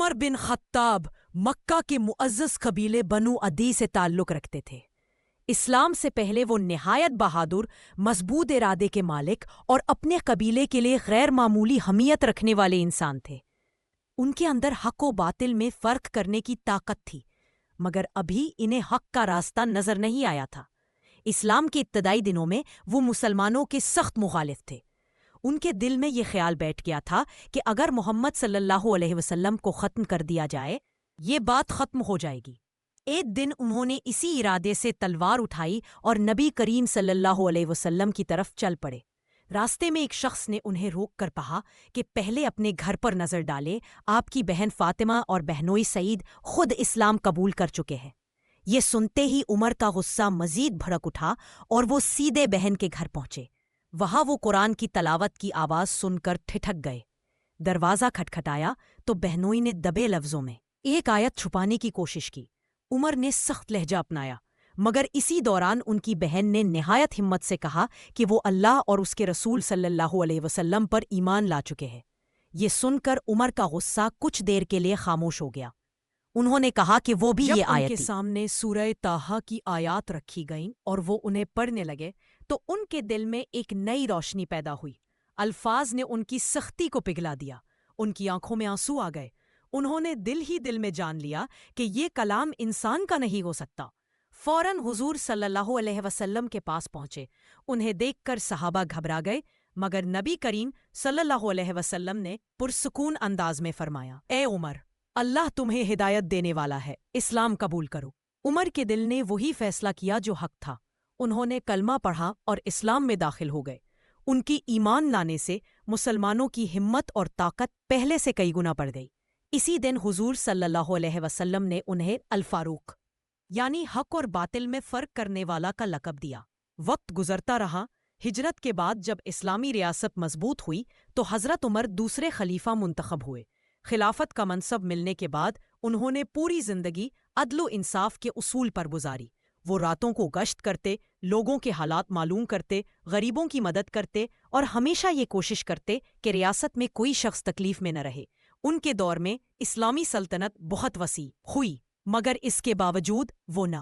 عمر بن خطاب مکہ کے معزز قبیلے بنو عدی سے تعلق رکھتے تھے۔ اسلام سے پہلے وہ نہایت بہادر، مضبوط ارادے کے مالک اور اپنے قبیلے کے لیے غیر معمولی حمیت رکھنے والے انسان تھے۔ ان کے اندر حق و باطل میں فرق کرنے کی طاقت تھی، مگر ابھی انہیں حق کا راستہ نظر نہیں آیا تھا۔ اسلام کے ابتدائی دنوں میں وہ مسلمانوں کے سخت مخالف تھے۔ ان کے دل میں یہ خیال بیٹھ گیا تھا کہ اگر محمد صلی اللہ علیہ وسلم کو ختم کر دیا جائے، یہ بات ختم ہو جائے گی۔ ایک دن انہوں نے اسی ارادے سے تلوار اٹھائی اور نبی کریم صلی اللہ علیہ وسلم کی طرف چل پڑے۔ راستے میں ایک شخص نے انہیں روک کر کہا کہ پہلے اپنے گھر پر نظر ڈالے، آپ کی بہن فاطمہ اور بہنوئی سعید خود اسلام قبول کر چکے ہیں۔ یہ سنتے ہی عمر کا غصہ مزید بھڑک اٹھا اور وہ سیدھے بہن کے گھر پہنچے۔ وہاں وہ قرآن کی تلاوت کی آواز سن کر ٹھٹک گئے۔ دروازہ کھٹکھٹایا تو بہنوئی نے دبے لفظوں میں ایک آیت چھپانے کی کوشش کی۔ عمر نے سخت لہجہ اپنایا، مگر اسی دوران ان کی بہن نے نہایت ہمت سے کہا کہ وہ اللہ اور اس کے رسول صلی اللہ علیہ وسلم پر ایمان لا چکے ہیں۔ یہ سن کر عمر کا غصہ کچھ دیر کے لیے خاموش ہو گیا۔ انہوں نے کہا کہ وہ بھی یہ آیت، ان کے سامنے سورہ طٰہٰ کی آیات رکھی گئیں اور وہ انہیں پڑھنے لگے تو ان کے دل میں ایک نئی روشنی پیدا ہوئی۔ الفاظ نے ان کی سختی کو پگھلا دیا، ان کی آنکھوں میں آنسو آ گئے۔ انہوں نے دل ہی دل میں جان لیا کہ یہ کلام انسان کا نہیں ہو سکتا۔ فوراً حضور صلی اللہ علیہ وسلم کے پاس پہنچے۔ انہیں دیکھ کر صحابہ گھبرا گئے، مگر نبی کریم صلی اللہ علیہ وسلم نے پرسکون انداز میں فرمایا، اے عمر، اللہ تمہیں ہدایت دینے والا ہے، اسلام قبول کرو۔ عمر کے دل نے وہی فیصلہ کیا جو حق تھا۔ انہوں نے کلمہ پڑھا اور اسلام میں داخل ہو گئے۔ ان کی ایمان لانے سے مسلمانوں کی ہمت اور طاقت پہلے سے کئی گنا بڑھ گئی۔ اسی دن حضور صلی اللہ علیہ وسلم نے انہیں الفاروق، یعنی حق اور باطل میں فرق کرنے والا کا لقب دیا۔ وقت گزرتا رہا۔ ہجرت کے بعد جب اسلامی ریاست مضبوط ہوئی تو حضرت عمر دوسرے خلیفہ منتخب ہوئے۔ خلافت کا منصب ملنے کے بعد انہوں نے پوری زندگی عدل و انصاف کے اصول پر گزاری۔ وہ راتوں کو گشت کرتے، لوگوں کے حالات معلوم کرتے، غریبوں کی مدد کرتے اور ہمیشہ یہ کوشش کرتے کہ ریاست میں کوئی شخص تکلیف میں نہ رہے۔ ان کے دور میں اسلامی سلطنت بہت وسیع ہوئی، مگر اس کے باوجود وہ نہ